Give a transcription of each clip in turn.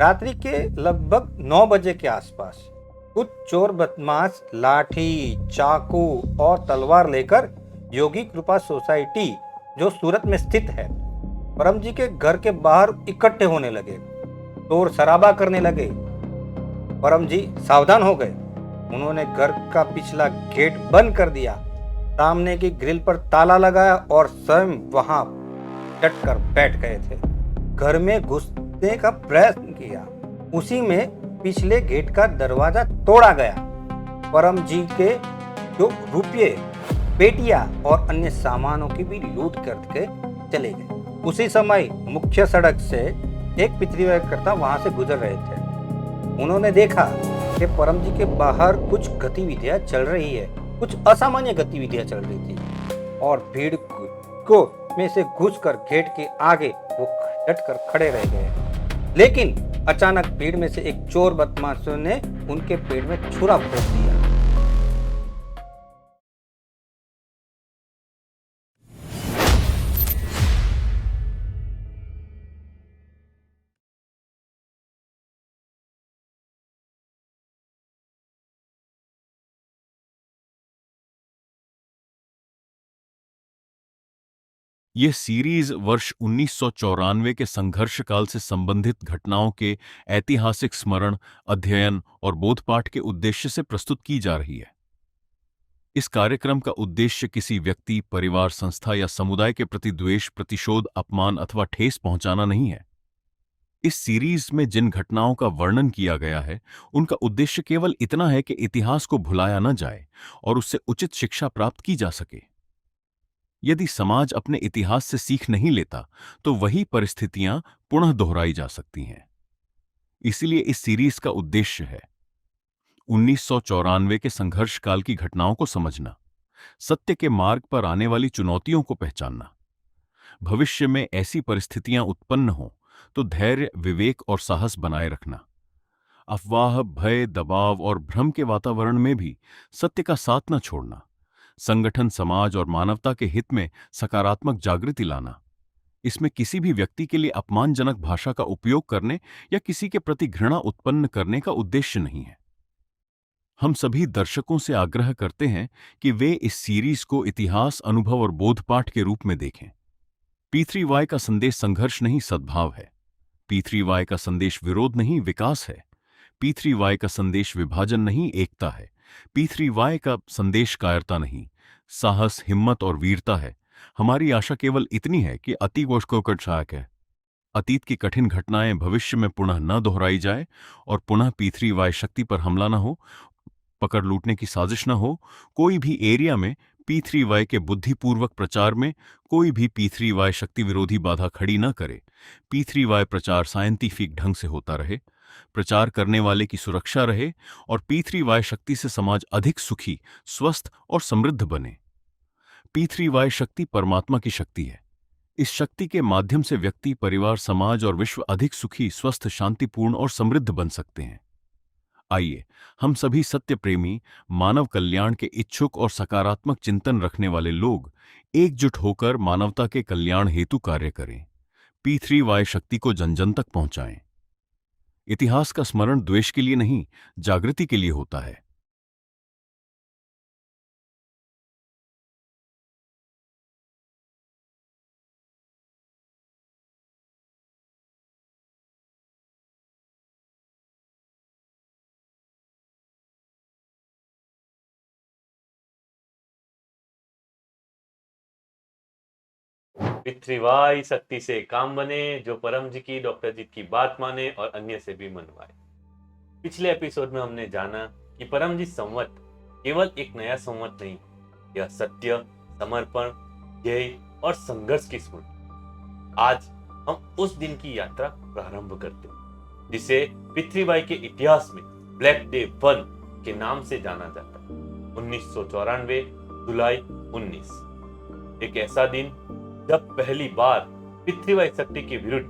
रात्रि के लगभग 9 बजे के आसपास कुछ चोर बदमाश लाठी, चाकू और तलवार लेकर योगी कृपा सोसाइटी जो सूरत में स्थित है, परम जी के घर के बाहर इकट्ठे होने लगे। शोर शराबा करने लगे। परम जी सावधान हो गए। उन्होंने घर का पिछला गेट बंद कर दिया, सामने की ग्रिल पर ताला लगाया और स्वयं वहां डट कर बैठ गए थे। घर में घुसने का प्रयत्न किया। उसी में पिछले गेट का दरवाजा तोड़ा गया। परम जी के जो रुपये, पेटियां और अन्य सामानों की भी लूट करके चले गए। उसी समय मुख्य सड़क से एक पितृव्यता वहां से गुजर रहे थे। उन्होंने देखा कि परम जी के बाहर कुछ गतिविधियां चल रही है, कुछ असामान्य गतिविधियां चल रही थी और भीड़ को में से घुसकर गेट के आगे वो डट कर खड़े रह गए। लेकिन अचानक भीड़ में से एक चोर बदमाशों ने उनके पेट में छुरा भोंक दिया। यह सीरीज वर्ष 1994 के संघर्ष काल से संबंधित घटनाओं के ऐतिहासिक स्मरण, अध्ययन और बोधपाठ के उद्देश्य से प्रस्तुत की जा रही है। इस कार्यक्रम का उद्देश्य किसी व्यक्ति, परिवार, संस्था या समुदाय के प्रति द्वेष, प्रतिशोध, अपमान अथवा ठेस पहुंचाना नहीं है। इस सीरीज में जिन घटनाओं का वर्णन किया गया है, उनका उद्देश्य केवल इतना है कि इतिहास को भुलाया न जाए और उससे उचित शिक्षा प्राप्त की जा सके। यदि समाज अपने इतिहास से सीख नहीं लेता, तो वही परिस्थितियां पुनः दोहराई जा सकती हैं। इसीलिए इस सीरीज का उद्देश्य है 1994 के संघर्ष काल की घटनाओं को समझना, सत्य के मार्ग पर आने वाली चुनौतियों को पहचानना, भविष्य में ऐसी परिस्थितियां उत्पन्न हों तो धैर्य, विवेक और साहस बनाए रखना, अफवाह, भय, दबाव और भ्रम के वातावरण में भी सत्य का साथ न छोड़ना, संगठन, समाज और मानवता के हित में सकारात्मक जागृति लाना। इसमें किसी भी व्यक्ति के लिए अपमानजनक भाषा का उपयोग करने या किसी के प्रति घृणा उत्पन्न करने का उद्देश्य नहीं है। हम सभी दर्शकों से आग्रह करते हैं कि वे इस सीरीज को इतिहास, अनुभव और बोधपाठ के रूप में देखें। P3Y का संदेश संघर्ष नहीं, सद्भाव है। P3Y का संदेश विरोध नहीं, विकास है। P3Y का संदेश विभाजन नहीं, एकता है। P3Y का संदेश कायरता नहीं, साहस, हिम्मत और वीरता है। हमारी आशा केवल इतनी है कि अतीत की कठिन घटनाएं भविष्य में पुनः न दोहराई जाए और पुनः P3Y शक्ति पर हमला न हो, पकड़ लूटने की साजिश न हो, कोई भी एरिया में P3Y के बुद्धिपूर्वक प्रचार में कोई भी P3Y शक्ति विरोधी बाधा खड़ी न करे। P3Y प्रचार साइंटिफिक ढंग से होता रहे, प्रचार करने वाले की सुरक्षा रहे और P3Y शक्ति से समाज अधिक सुखी, स्वस्थ और समृद्ध बने। P3Y शक्ति परमात्मा की शक्ति है। इस शक्ति के माध्यम से व्यक्ति, परिवार, समाज और विश्व अधिक सुखी, स्वस्थ, शांतिपूर्ण और समृद्ध बन सकते हैं। आइए हम सभी सत्य प्रेमी, मानव कल्याण के इच्छुक और सकारात्मक चिंतन रखने वाले लोग एकजुट होकर मानवता के कल्याण हेतु कार्य करें। P3Y शक्ति को जन जन तक पहुंचाएं। इतिहास का स्मरण द्वेष के लिए नहीं, जागृति के लिए होता है। पितृवाई शक्ति से काम बने, जो परम जी की, डॉक्टर जी की बात माने और अन्य से भी मनवाए। पिछले एपिसोड में हमने जाना कि परम जी संवत केवल एक नया संवत नहीं, यह सत्य, समर्पण, ध्येय और संघर्ष की स्मृति। आज हम उस दिन की यात्रा प्रारंभ करते हैं जिसे पितृवाई के इतिहास में ब्लैक डे 1 के नाम से जाना जाता है। 1994 जुलाई 19, एक ऐसा दिन जब पहली बार पितृवाई शक्ति के विरुद्ध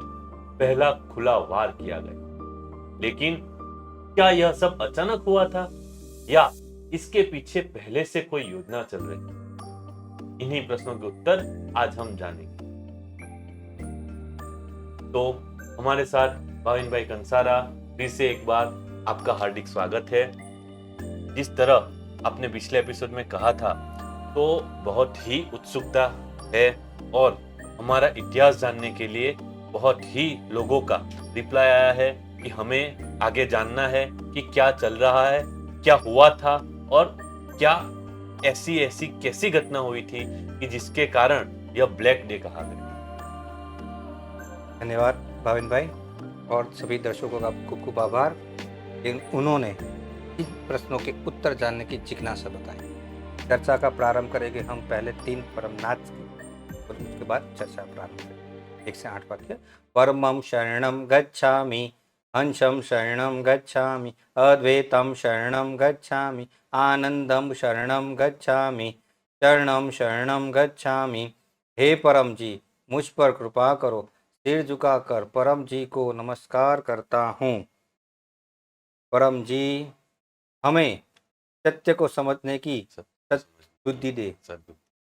पहला खुला वार किया गया। लेकिन क्या यह सब अचानक हुआ था या इसके पीछे पहले से कोई योजना चल रही थी? इन्हीं प्रश्नों के उत्तर आज हम जानेंगे। तो हमारे साथ भाविन भाई कंसारा, फिर से एक बार आपका हार्दिक स्वागत है। जिस तरह आपने पिछले एपिसोड में कहा था, तो बहुत ही उत्सुकता है और हमारा इतिहास जानने के लिए बहुत ही लोगों का रिप्लाई आया है कि हमें आगे जानना है कि क्या चल रहा है, क्या हुआ था और क्या ऐसी कैसी घटना हुई थी कि जिसके कारण यह ब्लैक डे कहा गया। धन्यवाद भाविन भाई और सभी दर्शकों का खूब खूब आभार। उन्होंने इन प्रश्नों के उत्तर जानने की जिज्ञासा बताई। चर्चा का प्रारंभ करेंगे हम पहले 3 परमनाथ से और उसके बाद चर्चा प्रारंभ करेंगे। 1 से 8 वाक्य। परमं शरणं गच्छामि, हंसं शरणं गच्छामि, अद्वैतं शरणं गच्छामि, आनंदं शरणं गच्छामि, शरणं शरणं गच्छामि। हे परम जी, मुझ पर कृपा करो। सिर झुकाकर परम जी को नमस्कार करता हूँ। परम जी हमें सत्य को समझने की बुद्धि दे,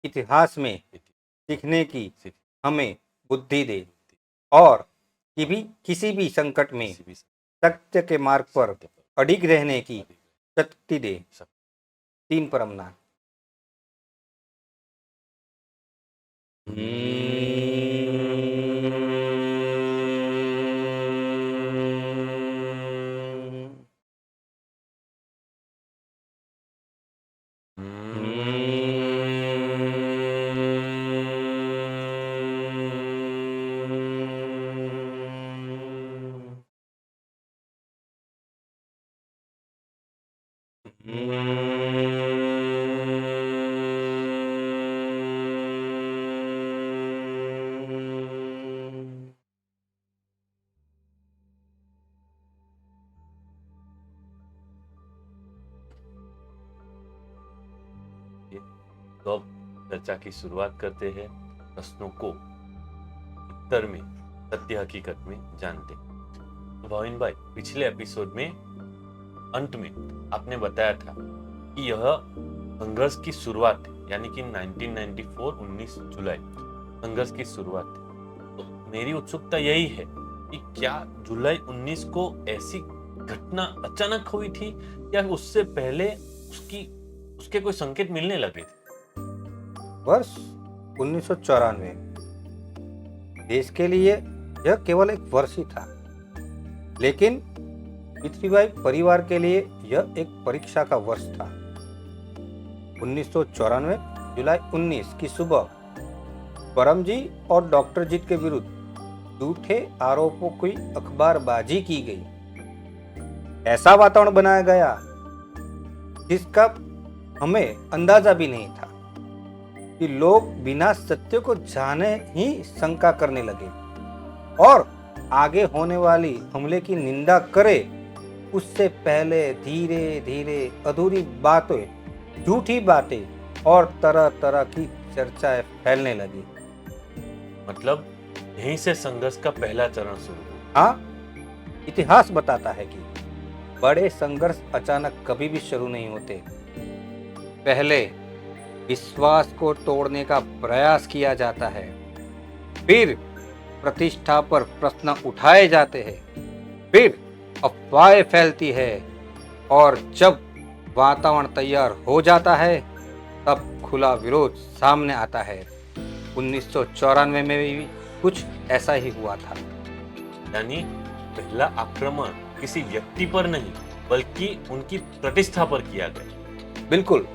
इतिहास में सीखने की हमें बुद्धि दे और किसी भी संकट में सत्य के मार्ग पर अडिग रहने की शक्ति दे। 3 परमनाथ। तो अब चर्चा की शुरुआत करते हैं। प्रश्नों को उत्तर में, सत्य हकीकत में जानते। तो भाविन भाई, पिछले एपिसोड में अंत में आपने बताया था कि यह संघर्ष की शुरुआत है, यानी कि 1994 19 जुलाई संघर्ष की शुरुआत है। तो मेरी उत्सुकता यही है कि क्या जुलाई 19 को ऐसी घटना अचानक हुई थी या उससे पहले उसके कोई संकेत मिलने लगे थे? वर्ष 1994 देश के लिए यह केवल एक वर्ष ही था, लेकिन पृथ्वीबाई परिवार के लिए यह एक परीक्षा का वर्ष था। 1994 जुलाई 19 की सुबह परमजी और डॉक्टर जीत के विरुद्ध झूठे आरोपों की अखबारबाजी की गई। ऐसा वातावरण बनाया गया जिसका हमें अंदाजा भी नहीं था कि लोग बिना सत्य को जाने ही शंका करने लगे और आगे होने वाली हमले की निंदा करे उससे पहले धीरे धीरे अधूरी बातें, झूठी बातें और तरह तरह की चर्चाएं फैलने लगी। मतलब यहीं से संघर्ष का पहला चरण शुरू हुआ। हाँ, इतिहास बताता है कि बड़े संघर्ष अचानक कभी भी शुरू नहीं होते। पहले विश्वास को तोड़ने का प्रयास किया जाता है, फिर प्रतिष्ठा पर प्रश्न उठाए जाते हैं, फिर अफवाहें फैलती है और जब वातावरण तैयार हो जाता है तब खुला विरोध सामने आता है। 1994 में भी कुछ ऐसा ही हुआ था। यानी पहला आक्रमण किसी व्यक्ति पर नहीं बल्कि उनकी प्रतिष्ठा पर किया गया। बिल्कुल।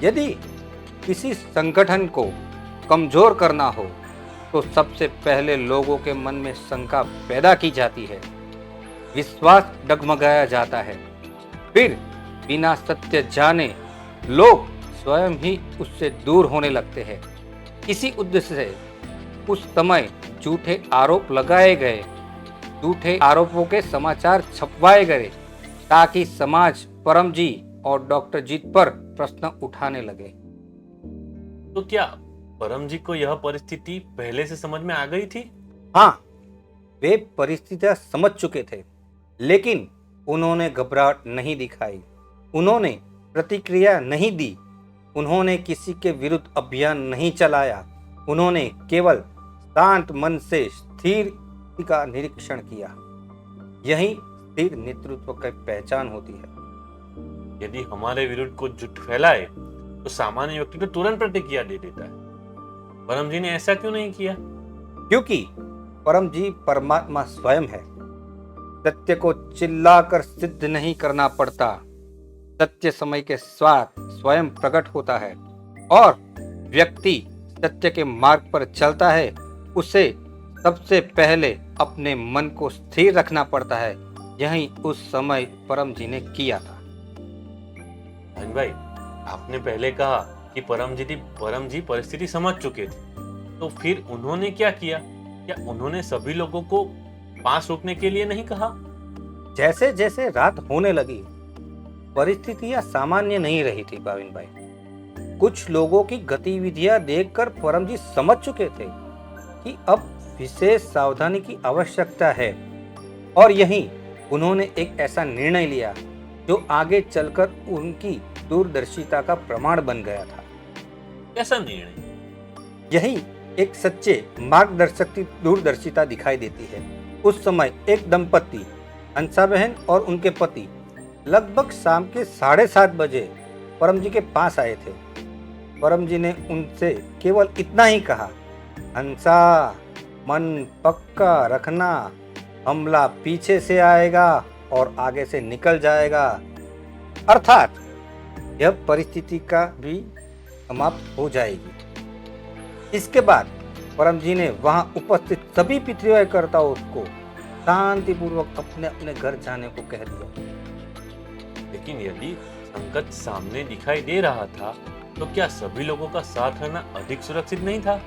यदि किसी संगठन को कमजोर करना हो तो सबसे पहले लोगों के मन में शंका पैदा की जाती है, विश्वास डगमगाया जाता है, फिर बिना सत्य जाने लोग स्वयं ही उससे दूर होने लगते हैं। इसी उद्देश्य से उस समय झूठे आरोप लगाए गए, झूठे आरोपों के समाचार छपवाए गए ताकि समाज परमजी और डॉक्टर जीत पर प्रश्न उठाने लगे। तो क्या परम जी को यह परिस्थिति पहले से समझ में आ गई थी? हाँ, वे परिस्थितियां समझ चुके थे, लेकिन उन्होंने घबराहट नहीं दिखाई, उन्होंने प्रतिक्रिया नहीं दी, उन्होंने किसी के विरुद्ध अभियान नहीं चलाया, उन्होंने केवल शांत मन से स्थिर का निरीक्षण किया। यही स्थिर नेतृत्व की पहचान होती है। यदि हमारे विरुद्ध कुछ झूठ फैलाए तो सामान्य व्यक्ति तो तुरंत प्रतिक्रिया दे देता है। परम जी ने ऐसा क्यों नहीं किया? क्योंकि परम जी परमात्मा स्वयं है। सत्य को चिल्लाकर सिद्ध नहीं करना पड़ता। सत्य समय के साथ स्वयं प्रकट होता है और व्यक्ति सत्य के मार्ग पर चलता है। उसे सबसे पहले अपने मन को स्थिर रखना पड़ता है। यही उस समय परम जी ने किया था। भाई भाई, आपने पहले कहा कि परम जी परिस्थिति समझ चुके थे, तो फिर उन्होंने क्या किया? क्या उन्होंने सभी लोगों को पास रोकने के लिए नहीं कहा? जैसे जैसे रात होने लगी, परिस्थितियां सामान्य नहीं रही थी भाविन भाई। कुछ लोगों की गतिविधियां देखकर परम जी समझ चुके थे कि अब विशेष सावधानी की आवश्यकता है और यही उन्होंने एक ऐसा निर्णय लिया जो आगे चलकर उनकी दूरदर्शिता का प्रमाण बन गया था। कैसा निर्णय? यही एक सच्चे मार्गदर्शक की दूरदर्शिता दिखाई देती है। उस समय एक दंपति हंसा बहन और उनके पति लगभग शाम के 7:30 बजे परम जी के पास आए थे। परम जी ने उनसे केवल इतना ही कहा, हंसा, मन पक्का रखना, हमला पीछे से आएगा और आगे से निकल जाएगा। अर्थात यह परिस्थिति का भी समाप्त हो जाएगी। इसके बाद परम जी ने वहां उपस्थित सभी पितृव्यकर्ताओं को शांतिपूर्वक अपने अपने घर जाने को कह दिया। लेकिन यदि संकट सामने दिखाई दे रहा था, तो क्या सभी लोगों का साथ रहना अधिक सुरक्षित नहीं था?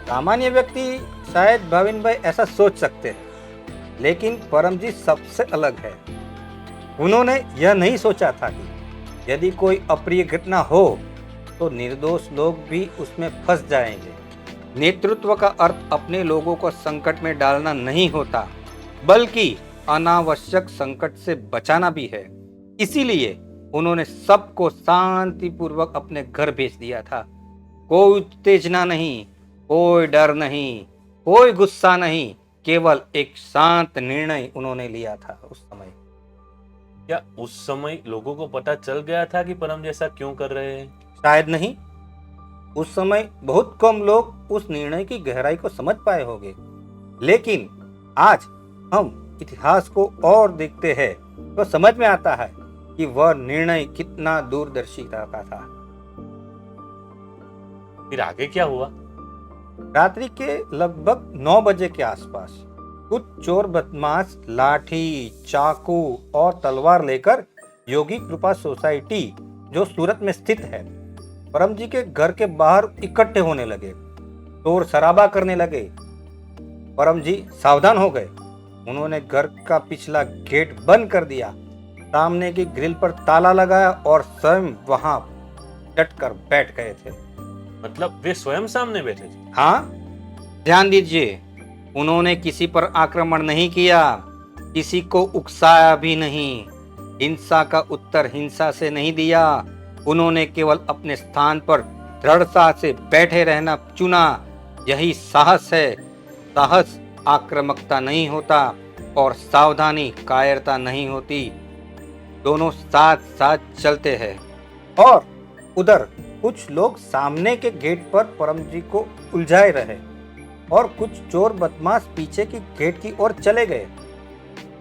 सामान्य व्यक्ति शायद भाविन भाई ऐसा सोच सकते हैं, लेकिन परम जी सबसे अलग है। उन्होंने यह नहीं सोचा था कि यदि कोई अप्रिय घटना हो तो निर्दोष लोग भी उसमें फंस जाएंगे। नेतृत्व का अर्थ अपने लोगों को संकट में डालना नहीं होता, बल्कि अनावश्यक संकट से बचाना भी है। इसीलिए उन्होंने सबको शांतिपूर्वक अपने घर भेज दिया था। कोई उत्तेजना नहीं, कोई डर नहीं, कोई गुस्सा नहीं, केवल एक शांत निर्णय उन्होंने लिया था उस समय। क्या उस समय लोगों को पता चल गया था कि परम जी ऐसा क्यों कर रहे हैं? शायद नहीं। उस समय बहुत कम लोग उस निर्णय की गहराई को समझ पाए होंगे, लेकिन आज हम इतिहास को और देखते हैं तो समझ में आता है कि वह निर्णय कितना दूरदर्शिता का था। फिर आगे क्या हुआ? रात्रि के लगभग 9 बजे के आसपास कुछ चोर बदमाश लाठी, चाकू और तलवार लेकर योगी कृपा सोसाइटी, जो सूरत में स्थित है, परम जी के घर के बाहर इकट्ठे होने लगे, शोर शराबा करने लगे। परम जी सावधान हो गए। उन्होंने घर का पिछला गेट बंद कर दिया, सामने की ग्रिल पर ताला लगाया और स्वयं वहां डटकर बैठ गए थे। मतलब वे स्वयं सामने बैठे थे? हाँ, ध्यान दीजिए, उन्होंने किसी पर आक्रमण नहीं किया, किसी को उकसाया भी नहीं, हिंसा का उत्तर हिंसा से नहीं दिया। उन्होंने केवल अपने स्थान पर दृढ़ता से बैठे रहना चुना। यही साहस है। साहस आक्रामकता नहीं होता और सावधानी कायरता नहीं होती। दोनों साथ साथ चलते हैं। और उधर कुछ लोग सामने के गेट पर परम जी को उलझाए रहे और कुछ चोर बदमाश पीछे की गेट की ओर चले गए।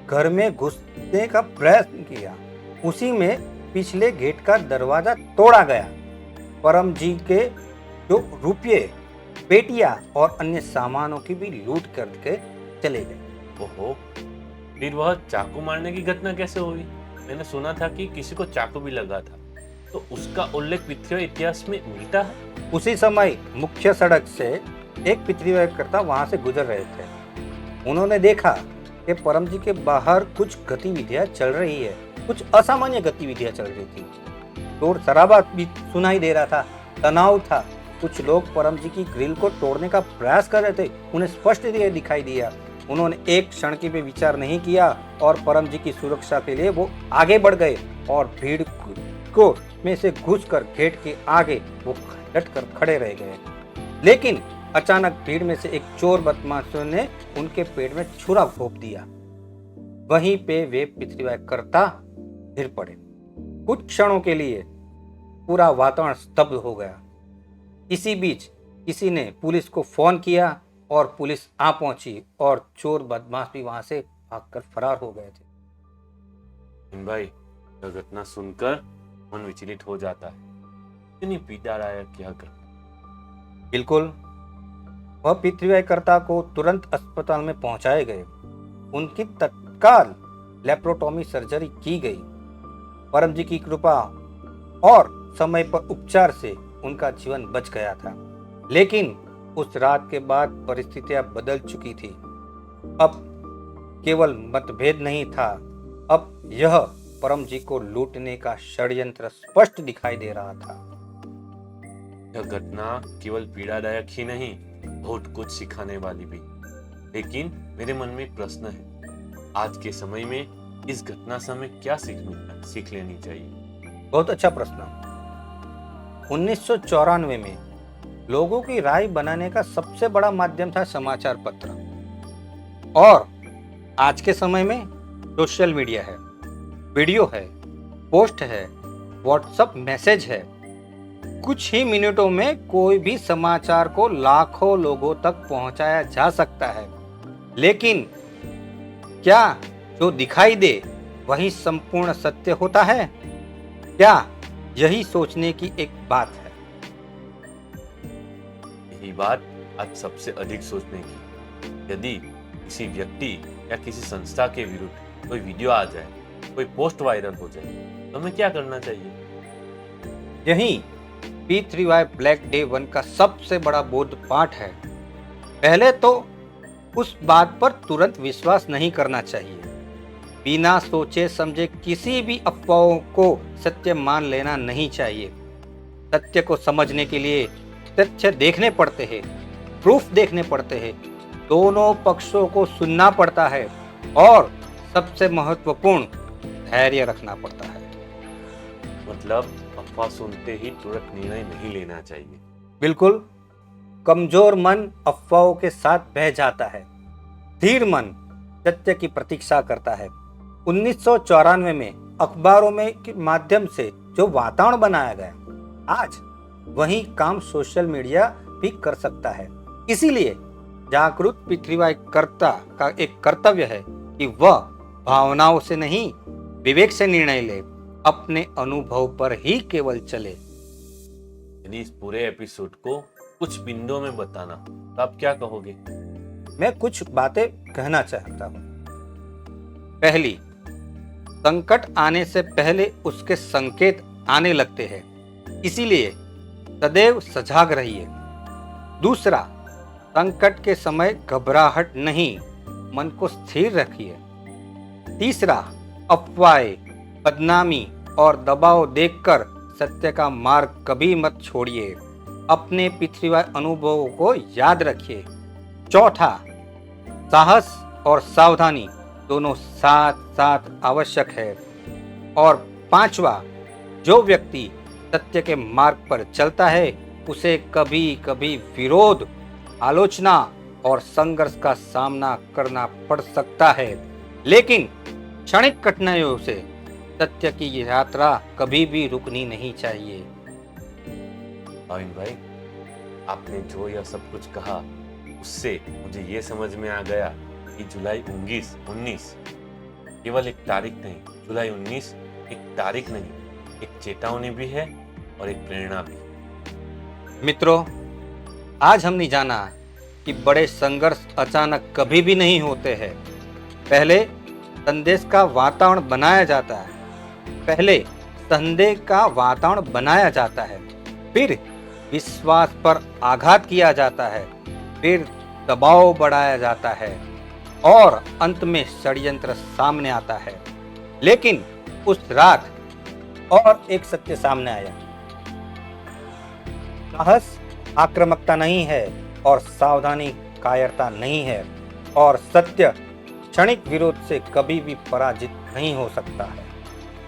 घर में घुसने का प्रयत्न किया। उसी में पिछले गेट का दरवाजा तोड़ा गया। परम जी के जो रुपये, पेटियां और अन्य सामानों की भी लूट करके चले गए। ओहो, फिर वह चाकू मारने की घटना कैसे हुई? मैंने सुना था कि किसी को चाकू भी लगा था, तो उसका उल्लेख पितृव्य इतिहास में मिलता है। उसी समय मुख्य सड़क से एक पितृव्यकर्ता वहां से गुजर रहे थे। उन्होंने देखा कि परम जी के बाहर कुछ गतिविधियां चल रही है, कुछ असामान्य गतिविधियां चल रही थी। शोर शराबा भी सुनाई दे रहा था, तनाव था। कुछ लोग परम जी की ग्रिल को तोड़ने का प्रयास कर रहे थे, उन्हें स्पष्ट दिखाई दिया। उन्होंने एक क्षण की भी विचार नहीं किया और परम जी की सुरक्षा के लिए वो आगे बढ़ गए और भीड़ को में से घुसकर गेट के आगे वो डटकर खड़े रह गए। लेकिन अचानक भीड़ में से एक चोर बदमाशों ने उनके पेट में छुरा घोंप दिया। वहीं पे वे पृथ्वीराज कर्ता गिर पड़े। कुछ क्षणों के लिए पूरा वातावरण स्तब्ध हो गया। इसी बीच किसी ने पुलिस को फोन किया और पुलिस आ पहुंची और चोर बदमाश भी वहां से भागकर फरार हो गए थे। भाई, यह घटना सुनकर मन विचलित हो जाता है। इतनी पीड़ादायक यह घटना। बिल्कुल, वह पृथ्वीराज कर्ता को तुरंत अस्पताल में पहुंचाए गए। उनकी तत्काल लेप्रोटॉमी सर्जरी की गई। परम जी की कृपा और समय पर उपचार से उनका जीवन बच गया था। लेकिन उस रात के बाद परिस्थितियां बदल चुकी थी। अब केवल मतभेद नहीं था, अब यह परम जी को लूटने का षड्यंत्र स्पष्ट दिखाई दे रहा था। यह घटना केवल पीड़ादायक ही नहीं, बहुत कुछ सिखाने वाली भी। लेकिन मेरे मन में एक प्रश्न है, आज के समय में इस घटना से हमें क्या सीख लेनी चाहिए? बहुत अच्छा प्रश्न। 1994 में लोगों की राय बनाने का सबसे बड़ा माध्यम था समाचार पत्र, और आज के समय में सोशल मीडिया है, वीडियो है, पोस्ट है, व्हाट्सएप मैसेज है। कुछ ही मिनटों में कोई भी समाचार को लाखों लोगों तक पहुंचाया जा सकता है। लेकिन क्या जो दिखाई दे वही संपूर्ण सत्य होता है? क्या यही सोचने की एक बात है। यही बात आज सबसे अधिक सोचने की। यदि किसी व्यक्ति या किसी संस्था के विरुद्ध कोई वीडियो आ जाए, कोई पोस्ट वायरल हो जाए, तो हमें क्या करना चाहिए? यही पृथ्वीराज ब्लैक डे 1 का सबसे बड़ा बोध पाठ है। पहले तो उस बात पर तुरंत विश्वास नहीं करना चाहिए। बिना सोचे समझे किसी भी अफवाहों को सत्य मान लेना नहीं चाहिए। सत्य को समझने के लिए तथ्य देखने पड़ते हैं, प्रूफ देखने पड़ते हैं, दोनों पक्षों को सुनना पड़ता है और सबसे महत्वपूर्ण धैर्य रखना पड़ता है। मतलब अफवाह सुनते ही तुरंत निर्णय नहीं लेना चाहिए। बिल्कुल, कमजोर मन अफवाहों के साथ बह जाता है, धीर मन सत्य की प्रतीक्षा करता है। 1994 में अखबारों में के माध्यम से जो वातावरण बनाया गया, आज वही काम सोशल मीडिया भी कर सकता है। इसीलिए जागरूक पृथ्वीराज कर्ता का एक कर्तव्य है कि वह भावनाओं से नहीं, विवेक से निर्णय ले, अपने अनुभव पर ही केवल चले। यदि इस पूरे एपिसोड को कुछ बिंदुओं में बताना, तो आप क्या कहोगे? मैं कुछ बातें कहना चाहता हूं। पहली, संकट आने से पहले उसके संकेत आने लगते हैं, इसीलिए सदैव सजग रहिए। दूसरा, संकट के समय घबराहट नहीं, मन को स्थिर रखिए। तीसरा, अफवाहें, बदनामी और दबाव देखकर सत्य का मार्ग कभी मत छोड़िए, अपने पृथ्वीराज अनुभवों को याद रखिए। चौथा, साहस और सावधानी दोनों साथ साथ आवश्यक है। और पांचवा, जो व्यक्ति सत्य के मार्ग पर चलता है उसे कभी कभी विरोध, आलोचना और संघर्ष का सामना करना पड़ सकता है, लेकिन क्षणिक कठिनाइयों से सत्य की यात्रा कभी भी रुकनी नहीं चाहिए। आविन भाई, आपने जो यह सब कुछ कहा, उससे मुझे ये समझ में आ गया कि जुलाई 19 केवल एक तारीख नहीं, जुलाई 19 एक तारीख नहीं, एक चेतावनी भी है और एक प्रेरणा भी। मित्रों, आज हमने जाना कि बड़े संघर्ष अचानक कभी भी नहीं होते हैं। पहले संदेश का वातावरण बनाया जाता है, पहले संदेह का वातावरण बनाया जाता है, फिर विश्वास पर आघात किया जाता है, फिर दबाव बढ़ाया जाता है और अंत में षड्यंत्र सामने आता है। लेकिन उस रात और एक सत्य सामने आया। साहस आक्रामकता नहीं है और सावधानी कायरता नहीं है, और सत्य क्षणिक विरोध से कभी भी पराजित नहीं हो सकता है।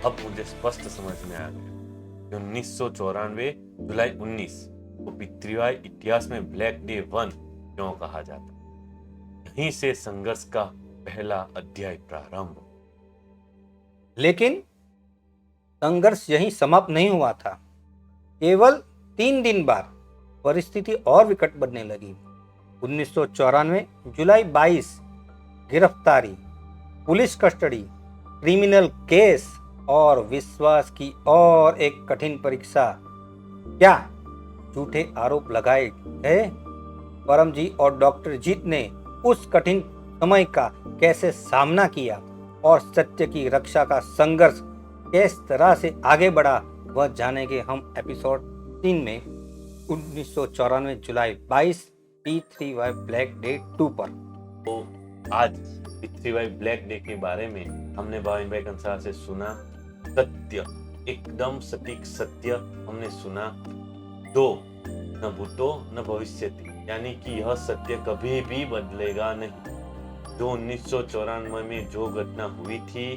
अब मुझे स्पष्ट समझ में आ गया 1994 जुलाई 19 को पृथ्वीराज इतिहास में ब्लैक डे 1 क्यों कहा जाता। यहीं से संघर्ष का पहला अध्याय प्रारंभ। लेकिन संघर्ष यहीं समाप्त नहीं हुआ था। केवल 3 दिन बाद परिस्थिति और विकट बनने लगी। 1994 जुलाई 22 गिरफ्तारी, पुलिस कस्टडी, क्रिमिनल केस और विश्वास की और एक कठिन परीक्षा। क्या झूठे आरोप लगाए गए? परमजीत और डॉक्टर जीत ने उस कठिन समय का कैसे सामना किया और सत्य की रक्षा का संघर्ष किस तरह से आगे बढ़ा, वह जानेंगे हम एपिसोड 3 में 1994 जुलाई 22 P3Y ब्लैक डे 2 पर। तो आज P3Y ब्लैक डे के बारे में हमने भाविन भाई कंसाल से सुना सत्य, एकदम सटीक सत्य हमने सुना। दो, न भूतो न भविष्यति, यानी कि यह सत्य कभी भी बदलेगा नहीं। जो 1994 में जो घटना हुई थी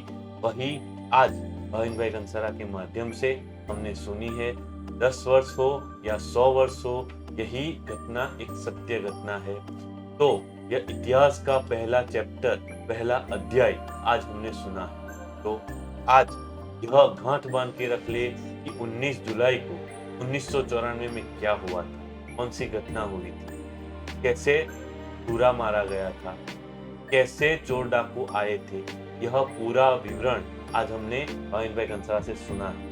वही आज भाविन भाई कंसारा के माध्यम से हमने सुनी है। 10 वर्ष हो या 100 वर्ष हो, यही घटना एक सत्य घटना है। तो यह इतिहास का पहला चैप्टर, पहला अध्याय आज हमने सुना है। तो आज यह गांठ बांध के रख ले कि 19 जुलाई को 1994 में क्या हुआ था, कौन सी घटना हुई थी, कैसे पूरा मारा गया था, कैसे चोर डाकू आए थे, यह पूरा विवरण आज हमने भाविन भाई कंसारा से सुना है।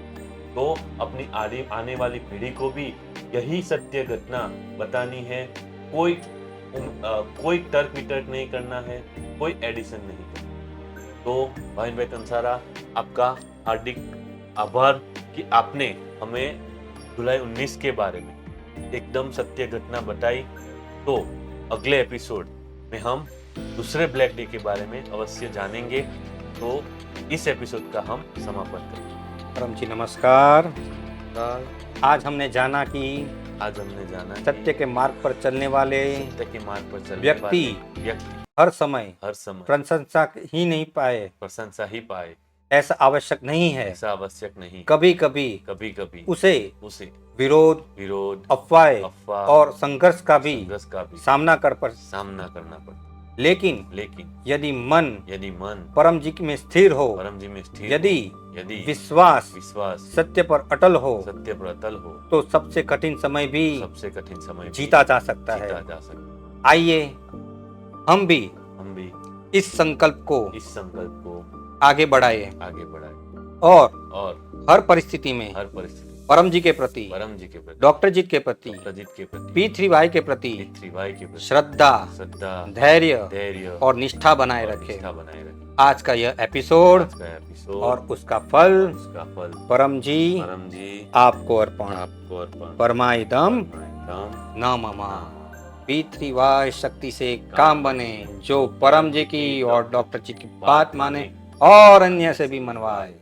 तो अपनी आने वाली पीढ़ी को भी यही सत्य घटना बतानी है। कोई तर्क वितर्क नहीं करना है, कोई एडिशन नहीं करना। तो भाविन भाई कंसारा, आपका हार्दिक आभार कि आपने हमें जुलाई 19 के बारे में एकदम सत्य घटना बताई। तो अगले एपिसोड में हम दूसरे ब्लैक डे के बारे में अवश्य जानेंगे। तो इस एपिसोड का हम समापन करेंगे। परम जी नमस्कार। आज हमने जाना कि सत्य के मार्ग पर चलने वाले व्यक्ति हर समय प्रशंसा ही पाए, ऐसा आवश्यक नहीं है। कभी कभी उसे विरोध, अफवाह और संघर्ष का भी सामना करना पड़ता। लेकिन यदि मन परम जी में स्थिर हो, यदि विश्वास सत्य पर अटल हो, तो सबसे कठिन समय भी जीता जा सकता है। आइए हम भी इस संकल्प को आगे बढ़ाए और हर परिस्थिति में परम जी के प्रति, डॉक्टर जीत के प्रति, P3Y के प्रति श्रद्धा, धैर्य और निष्ठा बनाए रखे। आज का यह एपिसोड और उसका फल परम जी आपको अर्पण। परमाइदम न मम। P3Y शक्ति से काम बने, जो परम जी की और डॉक्टर जी की बात माने और अन्य से भी मनवाए।